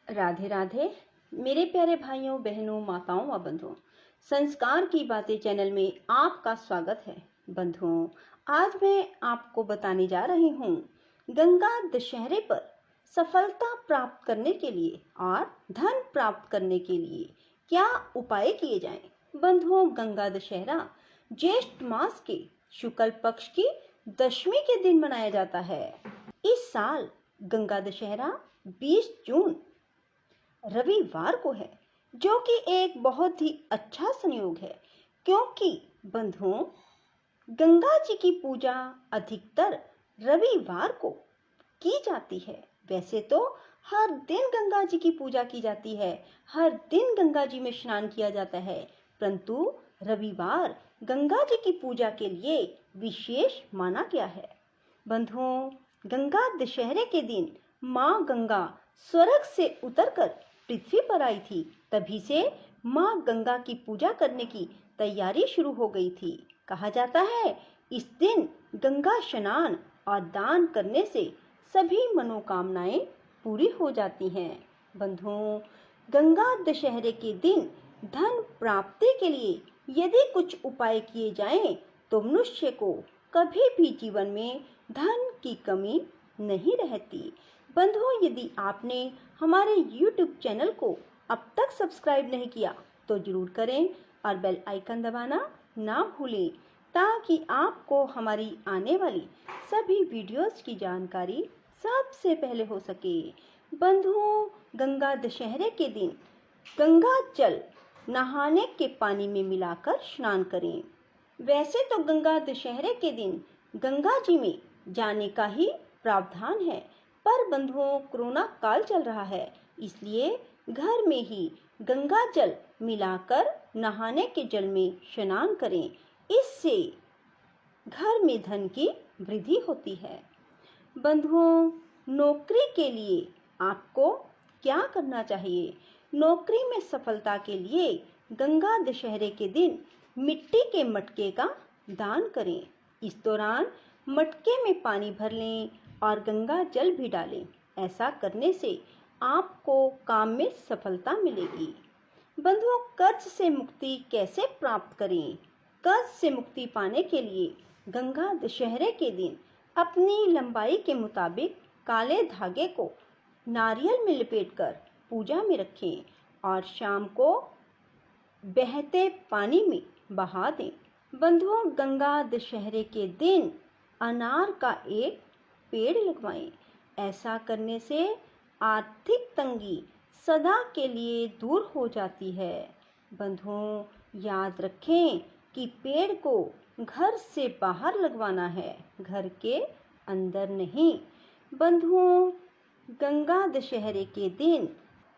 राधे राधे। मेरे प्यारे भाइयों बहनों माताओं व बंधुओं, संस्कार की बातें चैनल में आपका स्वागत है। बंधुओं, आज मैं आपको बताने जा रही हूँ गंगा दशहरे पर सफलता प्राप्त करने के लिए और धन प्राप्त करने के लिए क्या उपाय किए जाएं। बंधुओं, गंगा दशहरा ज्येष्ठ मास के शुक्ल पक्ष की दशमी के दिन मनाया जाता है। इस साल गंगा दशहरा 20 जून रविवार को है, जो कि एक बहुत ही अच्छा संयोग है, क्योंकि बंधुओं, गंगा जी की पूजा अधिकतर रविवार को की जाती है। वैसे तो हर दिन गंगा जी की पूजा की जाती है, हर दिन गंगा जी में स्नान किया जाता है, परंतु रविवार गंगा जी की पूजा के लिए विशेष माना गया है। बंधुओं, गंगा दशहरे के दिन माँ गंगा स्वर्ग से उतरकर पृथ्वी पर आई थी। तभी से माँ गंगा की पूजा करने की तैयारी शुरू हो गई थी। कहा जाता है इस दिन गंगा स्नान और दान करने से सभी मनोकामनाएं पूरी हो जाती हैं। बंधुओं, गंगा दशहरे के दिन धन प्राप्ति के लिए यदि कुछ उपाय किए जाएं तो मनुष्य को कभी भी जीवन में धन की कमी नहीं रहती। बंधुओं, यदि आपने हमारे YouTube चैनल को अब तक सब्सक्राइब नहीं किया तो जरूर करें और बेल आइकन दबाना ना भूलें, ताकि आपको हमारी आने वाली सभी वीडियोस की जानकारी सबसे पहले हो सके। बंधुओं, गंगा दशहरे के दिन गंगा जल नहाने के पानी में मिलाकर स्नान करें। वैसे तो गंगा दशहरे के दिन गंगा जी में जाने का ही प्रावधान है, पर बंधुओं, कोरोना काल चल रहा है, इसलिए घर में ही गंगा जल मिलाकर नहाने के जल में स्नान करें। इससे घर में धन की वृद्धि होती है। बंधुओं, नौकरी के लिए आपको क्या करना चाहिए? नौकरी में सफलता के लिए गंगा दशहरे के दिन मिट्टी के मटके का दान करें। इस दौरान मटके में पानी भर लें और गंगा जल भी डालें। ऐसा करने से आपको काम में सफलता मिलेगी। बंधुओं, कर्ज से मुक्ति कैसे प्राप्त करें? कर्ज से मुक्ति पाने के लिए गंगा दशहरे के दिन अपनी लंबाई के मुताबिक काले धागे को नारियल में लपेटकर पूजा में रखें और शाम को बहते पानी में बहा दें। बंधुओं, गंगा दशहरे के दिन अनार का एक पेड़ लगवाएं। ऐसा करने से आर्थिक तंगी सदा के लिए दूर हो जाती है। बंधुओं, याद रखें कि पेड़ को घर से बाहर लगवाना है, घर के अंदर नहीं। बंधुओं, गंगा दशहरे के दिन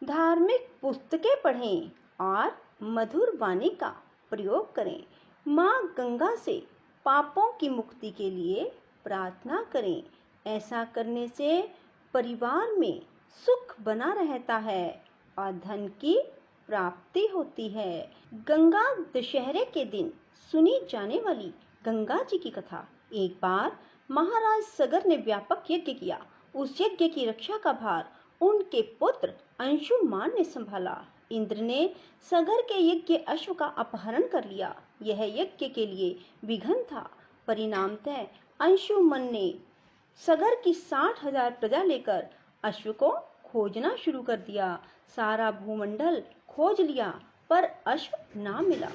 धार्मिक पुस्तकें पढ़ें और मधुर वाणी का प्रयोग करें। माँ गंगा से पापों की मुक्ति के लिए प्रार्थना करें। ऐसा करने से परिवार में सुख बना रहता है और धन की प्राप्ति होती है। गंगा दशहरे के दिन सुनी जाने वाली गंगा जी की कथा। एक बार महाराज सगर ने व्यापक यज्ञ किया। उस यज्ञ की रक्षा का भार उनके पुत्र अंशुमान ने संभाला। इंद्र ने सगर के यज्ञ अश्व का अपहरण कर लिया। यह यज्ञ के लिए विघ्न था। परिणामतः अंशुमन ने सगर की 60,000 प्रजा लेकर अश्व को खोजना शुरू कर दिया। सारा भूमंडल खोज लिया, पर अश्व ना मिला।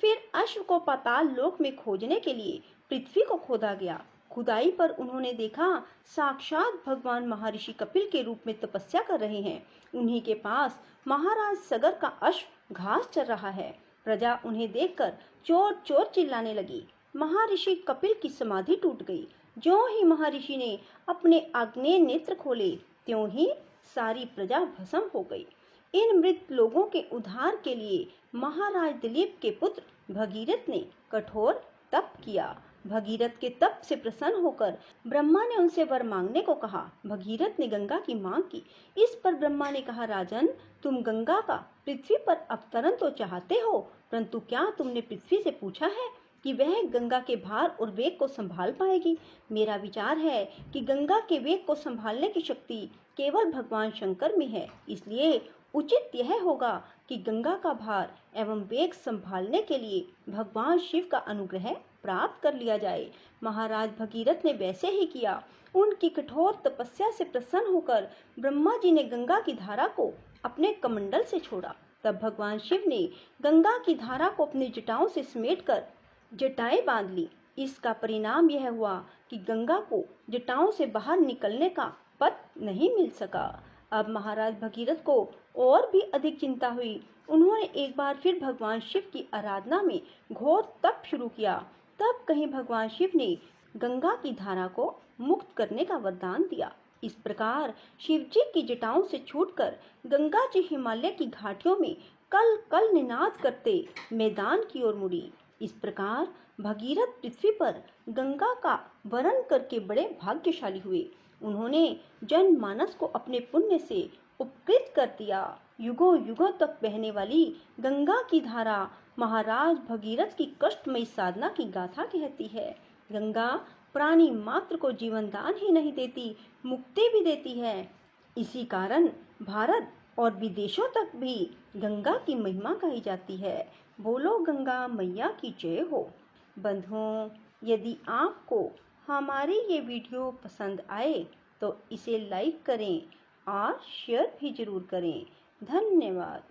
फिर अश्व को पाताल लोक में खोजने के लिए पृथ्वी को खोदा गया। खुदाई पर उन्होंने देखा साक्षात भगवान महर्षि कपिल के रूप में तपस्या कर रहे हैं। उन्हीं के पास महाराज सगर का अश्व घास चर रहा है। प्रजा उन्हें देखकर चोर चोर चिल्लाने लगी। महर्षि कपिल की समाधि टूट गई। ज्यों ही महर्षि ने अपने आग्नेय नेत्र खोले, त्यों ही सारी प्रजा भस्म हो गई। इन मृत लोगों के उद्धार के लिए महाराज दिलीप के पुत्र भगीरथ ने कठोर तप किया। भगीरथ के तप से प्रसन्न होकर ब्रह्मा ने उनसे वर मांगने को कहा। भगीरथ ने गंगा की मांग की। इस पर ब्रह्मा ने कहा, राजन, तुम गंगा का पृथ्वी पर अवतरण तो चाहते हो, परंतु क्या तुमने पृथ्वी से पूछा है कि वह गंगा के भार और वेग को संभाल पाएगी? मेरा विचार है कि गंगा के वेग को संभालने की शक्ति केवल भगवान शंकर में है। इसलिए उचित यह होगा कि गंगा का भार एवं वेग संभालने के लिए भगवान शिव का अनुग्रह प्राप्त कर लिया जाए। महाराज भगीरथ ने वैसे ही किया। उनकी कठोर तपस्या से प्रसन्न होकर ब्रह्मा जी ने गंगा की धारा को अपने कमंडल से छोड़ा। तब भगवान शिव ने गंगा की धारा को अपनी जटाओं से समेटकर जटाएं बांध ली। इसका परिणाम यह हुआ कि गंगा को जटाओं से बाहर निकलने का पथ नहीं मिल सका। अब महाराज भगीरथ को और भी अधिक चिंता हुई। उन्होंने एक बार फिर भगवान शिव की आराधना में घोर तप शुरू किया। तब कहीं भगवान शिव ने गंगा की धारा को मुक्त करने का वरदान दिया। इस प्रकार शिव जी की जटाओं से छूटकर गंगा जी हिमालय की घाटियों में कल कल निनाद करते मैदान की ओर मुड़ी। इस प्रकार भगीरथ पृथ्वी पर गंगा का वरण करके बड़े भाग्यशाली हुए। उन्होंने जनमानस को अपने पुण्य से उपकृत कर दिया। युगों युगों तक बहने वाली गंगा की धारा महाराज भगीरथ की कष्टमयी साधना की गाथा कहती है। गंगा प्राणी मात्र को जीवन दान ही नहीं देती, मुक्ति भी देती है। इसी कारण भारत और विदेशों तक भी गंगा की महिमा गाई जाती है। बोलो गंगा मैया की जय हो। बंधुओं, यदि आपको हमारी ये वीडियो पसंद आए तो इसे लाइक करें और शेयर भी जरूर करें। धन्यवाद।